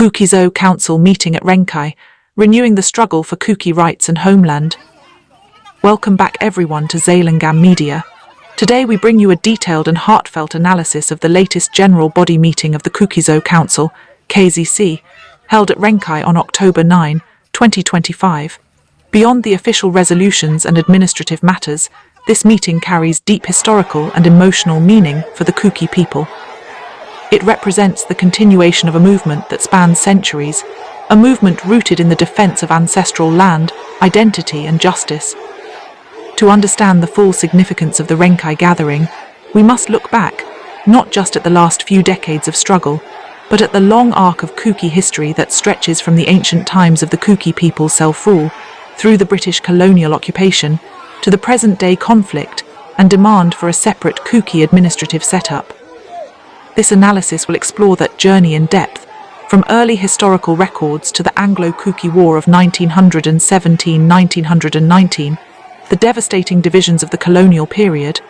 Kuki-Zo Council meeting at Rengkai, renewing the struggle for Kuki rights and homeland. Welcome back everyone to Zalangam Media. Today we bring you a detailed and heartfelt analysis of the latest general body meeting of the Kuki-Zo Council, KZC, held at Rengkai on October 9, 2025. Beyond the official resolutions and administrative matters, this meeting carries deep historical and emotional meaning for the Kuki people. It represents the continuation of a movement that spans centuries, a movement rooted in the defense of ancestral land, identity and justice. To understand the full significance of the Rengkai gathering, we must look back, not just at the last few decades of struggle, but at the long arc of Kuki history that stretches from the ancient times of the Kuki people's self-rule, through the British colonial occupation, to the present-day conflict and demand for a separate Kuki administrative setup. This analysis will explore that journey in depth, from early historical records to the Anglo-Kuki War of 1917–1919, the devastating divisions of the colonial period,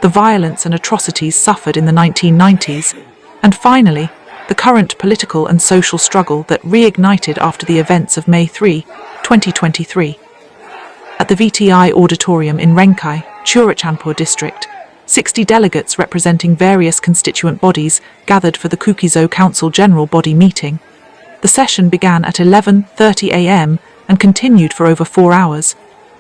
the violence and atrocities suffered in the 1990s, and finally, the current political and social struggle that reignited after the events of May 3, 2023. At the VTI Auditorium in Rengkai, Churachandpur district, 60 delegates representing various constituent bodies gathered for the Kuki-Zo Council General Body meeting. The session began at 11:30 a.m. and continued for over 4 hours.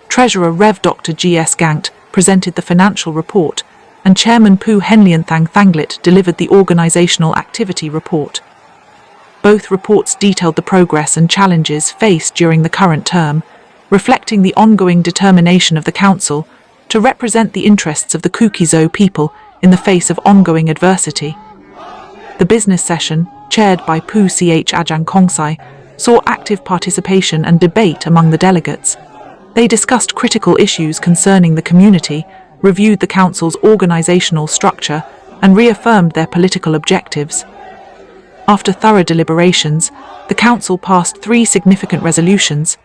Treasurer Rev. Dr. G.S. Gangt presented the financial report, and Chairman Pu Henlianthang Thanglit delivered the organizational activity report. Both reports detailed the progress and challenges faced during the current term, reflecting the ongoing determination of the Council to represent the interests of the Kuki-Zo people in the face of ongoing adversity. The business session, chaired by Pu Ch Ajang Kongsai, saw active participation and debate among the delegates. They discussed critical issues concerning the community, reviewed the Council's organizational structure, and reaffirmed their political objectives. After thorough deliberations, the Council passed 3 significant resolutions.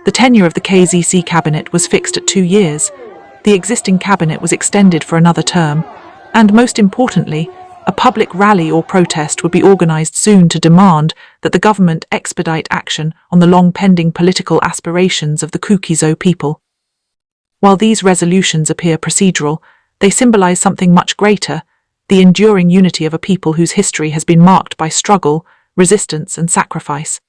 The tenure of the KZC Cabinet was fixed at 2 years, the existing cabinet was extended for another term, and most importantly, a public rally or protest would be organized soon to demand that the government expedite action on the long-pending political aspirations of the Kuki-Zo people. While these resolutions appear procedural, they symbolize something much greater, the enduring unity of a people whose history has been marked by struggle, resistance and sacrifice.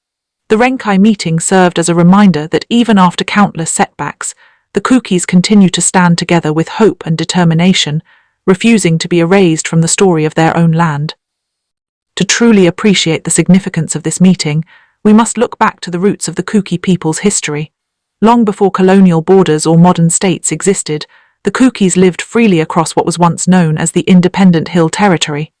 The Rengkai meeting served as a reminder that even after countless setbacks, the Kukis continue to stand together with hope and determination, refusing to be erased from the story of their own land. To truly appreciate the significance of this meeting, we must look back to the roots of the Kuki people's history. Long before colonial borders or modern states existed, the Kukis lived freely across what was once known as the independent hill territory.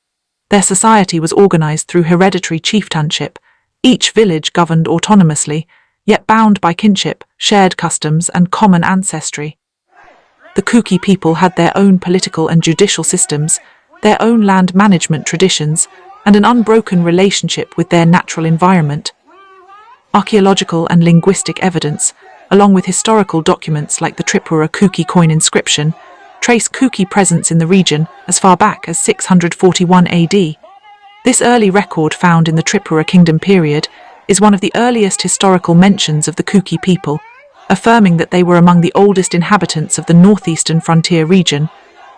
Their society was organized through hereditary chieftainship, each village governed autonomously, yet bound by kinship, shared customs, and common ancestry. The Kuki people had their own political and judicial systems, their own land management traditions, and an unbroken relationship with their natural environment. Archaeological and linguistic evidence, along with historical documents like the Tripura Kuki coin inscription, trace Kuki presence in the region as far back as 641 AD. This early record found in the Tripura Kingdom period is one of the earliest historical mentions of the Kuki people, affirming that they were among the oldest inhabitants of the northeastern frontier region,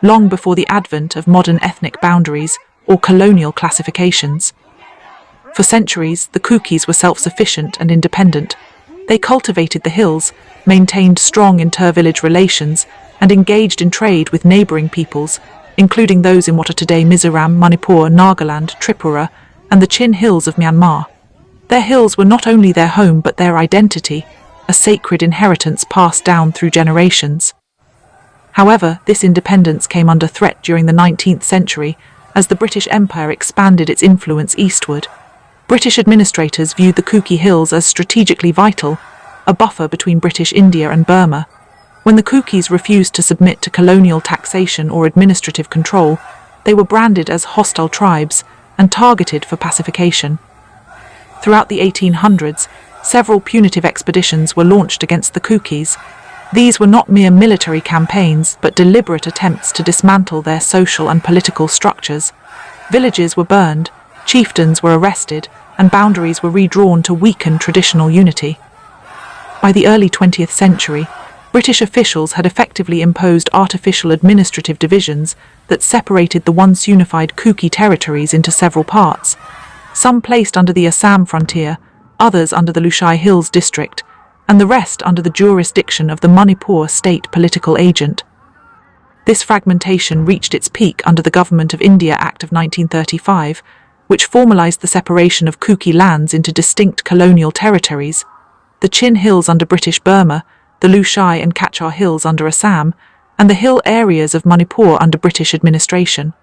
long before the advent of modern ethnic boundaries or colonial classifications. For centuries, the Kukis were self-sufficient and independent. They cultivated the hills, maintained strong inter-village relations, and engaged in trade with neighboring peoples, including those in what are today Mizoram, Manipur, Nagaland, Tripura, and the Chin Hills of Myanmar. Their hills were not only their home but their identity, a sacred inheritance passed down through generations. However, this independence came under threat during the 19th century as the British Empire expanded its influence eastward. British administrators viewed the Kuki Hills as strategically vital, a buffer between British India and Burma. When the Kukis refused to submit to colonial taxation or administrative control, they were branded as hostile tribes and targeted for pacification. Throughout the 1800s, several punitive expeditions were launched against the Kukis. These were not mere military campaigns, but deliberate attempts to dismantle their social and political structures. Villages were burned, chieftains were arrested, and boundaries were redrawn to weaken traditional unity. By the early 20th century, British officials had effectively imposed artificial administrative divisions that separated the once unified Kuki territories into several parts, some placed under the Assam frontier, others under the Lushai Hills district, and the rest under the jurisdiction of the Manipur state political agent. This fragmentation reached its peak under the Government of India Act of 1935, which formalised the separation of Kuki lands into distinct colonial territories: the Chin Hills under British Burma, the Lushai and Kachar Hills under Assam, and the hill areas of Manipur under British administration.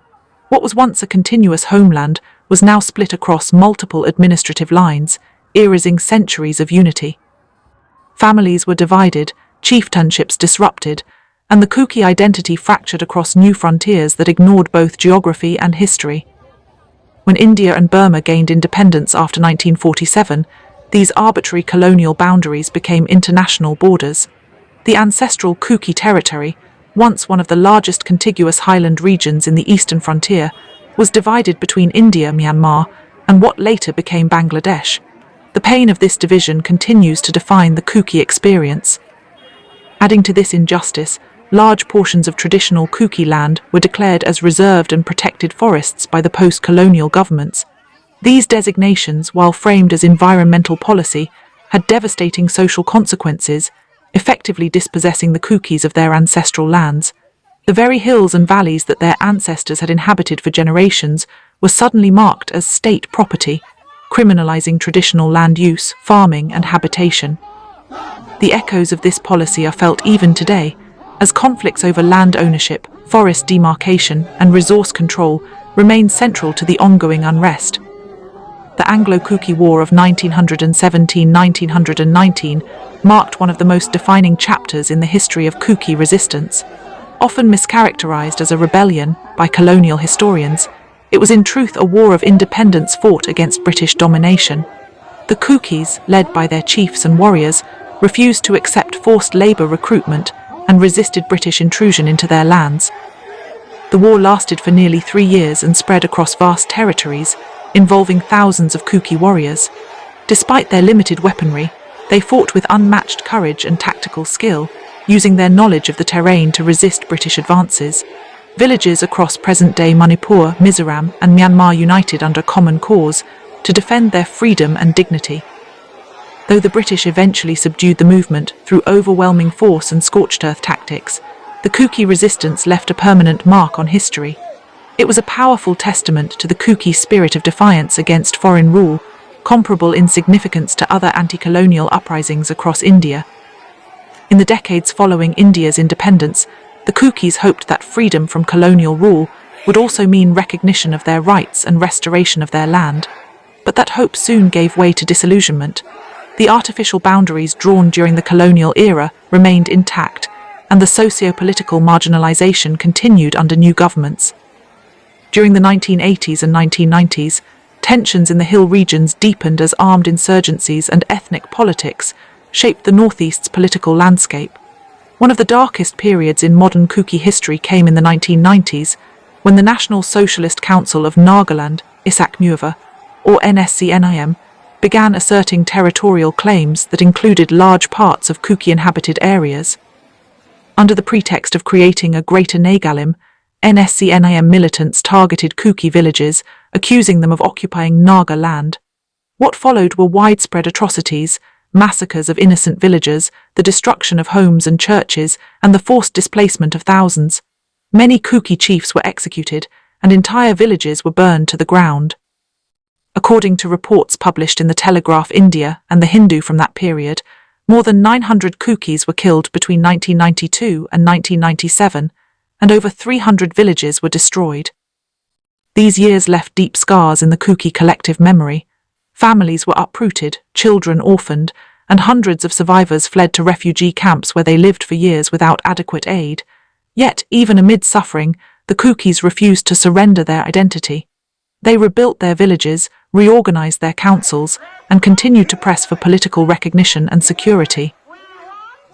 What was once a continuous homeland was now split across multiple administrative lines, erasing centuries of unity. Families were divided, chieftainships disrupted, and the Kuki identity fractured across new frontiers that ignored both geography and history. When India and Burma gained independence after 1947, these arbitrary colonial boundaries became international borders. The ancestral Kuki territory, once one of the largest contiguous highland regions in the eastern frontier, was divided between India, Myanmar, and what later became Bangladesh. The pain of this division continues to define the Kuki experience. Adding to this injustice, large portions of traditional Kuki land were declared as reserved and protected forests by the post-colonial governments. These designations, while framed as environmental policy, had devastating social consequences, effectively dispossessing the Kukis of their ancestral lands. The very hills and valleys that their ancestors had inhabited for generations were suddenly marked as state property, criminalizing traditional land use, farming, and habitation. The echoes of this policy are felt even today, as conflicts over land ownership, forest demarcation, and resource control remain central to the ongoing unrest. The Anglo-Kuki War of 1917–1919 marked one of the most defining chapters in the history of Kuki resistance. Often mischaracterized as a rebellion by colonial historians, it was in truth a war of independence fought against British domination. The Kukis, led by their chiefs and warriors, refused to accept forced labour recruitment and resisted British intrusion into their lands. The war lasted for nearly 3 years and spread across vast territories, involving thousands of Kuki warriors. Despite their limited weaponry, they fought with unmatched courage and tactical skill, using their knowledge of the terrain to resist British advances. Villages across present-day Manipur, Mizoram, and Myanmar united under a common cause to defend their freedom and dignity. Though the British eventually subdued the movement through overwhelming force and scorched-earth tactics, the Kuki resistance left a permanent mark on history. It was a powerful testament to the Kuki spirit of defiance against foreign rule, comparable in significance to other anti-colonial uprisings across India. In the decades following India's independence, the Kukis hoped that freedom from colonial rule would also mean recognition of their rights and restoration of their land. But that hope soon gave way to disillusionment. The artificial boundaries drawn during the colonial era remained intact, and the socio-political marginalization continued under new governments. During the 1980s and 1990s, tensions in the hill regions deepened as armed insurgencies and ethnic politics shaped the Northeast's political landscape. One of the darkest periods in modern Kuki history came in the 1990s, when the National Socialist Council of Nagaland, Isak Mueva, or NSCN-IM, began asserting territorial claims that included large parts of Kuki-inhabited areas. Under the pretext of creating a Greater Nagalim, NSCN-IM militants targeted Kuki villages, accusing them of occupying Naga land. What followed were widespread atrocities, massacres of innocent villagers, the destruction of homes and churches, and the forced displacement of thousands. Many Kuki chiefs were executed, and entire villages were burned to the ground. According to reports published in the Telegraph India and the Hindu from that period, more than 900 Kukis were killed between 1992 and 1997, and over 300 villages were destroyed. These years left deep scars in the Kuki collective memory. Families were uprooted, children orphaned, and hundreds of survivors fled to refugee camps where they lived for years without adequate aid. Yet, even amid suffering, the Kukis refused to surrender their identity. They rebuilt their villages, reorganized their councils, and continued to press for political recognition and security.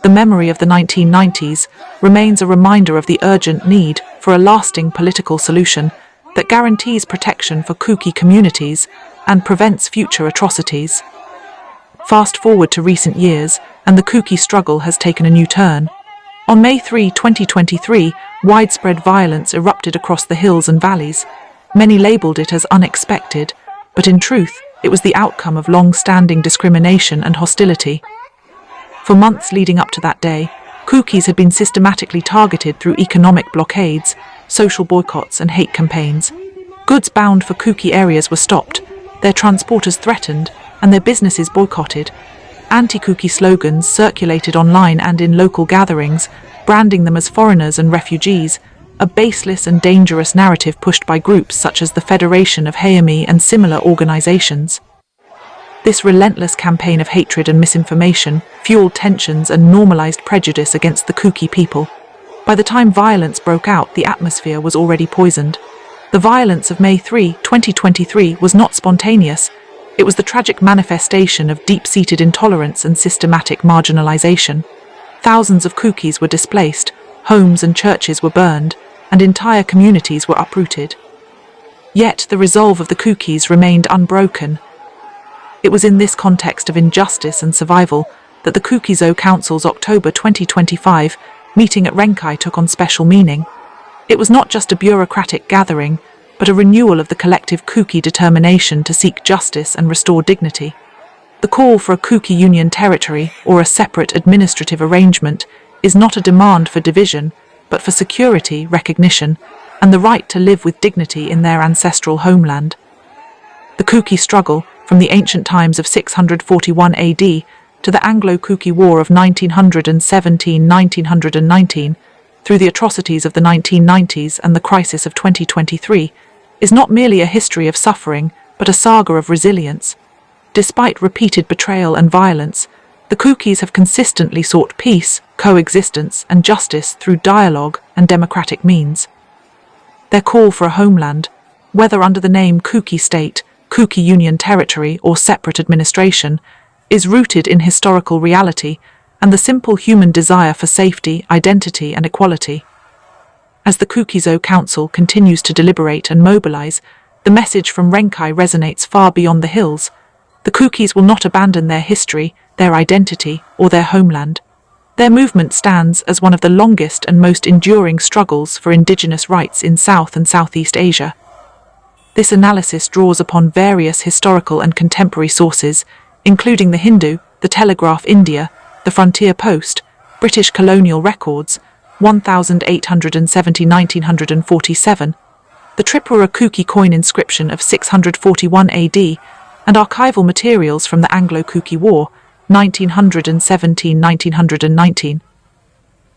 The memory of the 1990s remains a reminder of the urgent need for a lasting political solution that guarantees protection for Kuki communities and prevents future atrocities. Fast forward to recent years, and the Kuki struggle has taken a new turn. On May 3, 2023, widespread violence erupted across the hills and valleys. Many labelled it as unexpected, but in truth, it was the outcome of long-standing discrimination and hostility. For months leading up to that day, Kukis had been systematically targeted through economic blockades, social boycotts and hate campaigns. Goods bound for Kuki areas were stopped, their transporters threatened, and their businesses boycotted. Anti-Kuki slogans circulated online and in local gatherings, branding them as foreigners and refugees, a baseless and dangerous narrative pushed by groups such as the Federation of Hayami and similar organizations. This relentless campaign of hatred and misinformation fueled tensions and normalized prejudice against the Kuki people. By the time violence broke out, the atmosphere was already poisoned. The violence of May 3, 2023 was not spontaneous. It was the tragic manifestation of deep-seated intolerance and systematic marginalization. Thousands of Kukis were displaced, homes and churches were burned, and entire communities were uprooted. Yet the resolve of the Kukis remained unbroken. It was in this context of injustice and survival that the Kuki-Zo Council's October 2025 meeting at Rengkai took on special meaning. It was not just a bureaucratic gathering, but a renewal of the collective Kuki determination to seek justice and restore dignity. The call for a Kuki Union territory or a separate administrative arrangement is not a demand for division, but for security, recognition, and the right to live with dignity in their ancestral homeland. The Kuki struggle, from the ancient times of 641 AD to the Anglo-Kuki War of 1917–1919, through the atrocities of the 1990s and the crisis of 2023, is not merely a history of suffering, but a saga of resilience. Despite repeated betrayal and violence, the Kukis have consistently sought peace, coexistence, and justice through dialogue and democratic means. Their call for a homeland, whether under the name Kuki State, Kuki Union Territory, or separate administration, is rooted in historical reality and the simple human desire for safety, identity, and equality. As the Kuki-Zo Council continues to deliberate and mobilize, the message from Rengkai resonates far beyond the hills. The Kukis will not abandon their history, their identity, or their homeland. Their movement stands as one of the longest and most enduring struggles for indigenous rights in South and Southeast Asia. This analysis draws upon various historical and contemporary sources, including the Hindu, the Telegraph India, the Frontier Post, British colonial records, 1870–1947, the Tripura Kuki coin inscription of 641 AD, and archival materials from the Anglo-Kuki War, 1917–1919.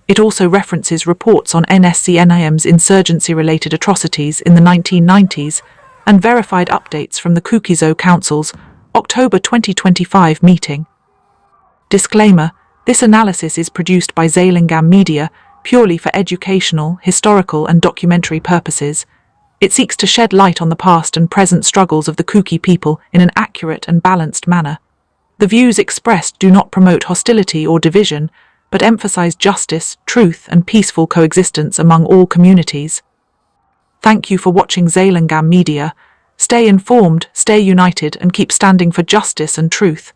It also references reports on NSCN-IM's insurgency-related atrocities in the 1990s and verified updates from the Kuki-Zo Council's October 2025 meeting. Disclaimer: this analysis is produced by Zalingam Media purely for educational, historical, and documentary purposes. It seeks to shed light on the past and present struggles of the Kuki people in an accurate and balanced manner. The views expressed do not promote hostility or division, but emphasize justice, truth, and peaceful coexistence among all communities. Thank you for watching Zalingam Media. Stay informed, stay united, and keep standing for justice and truth.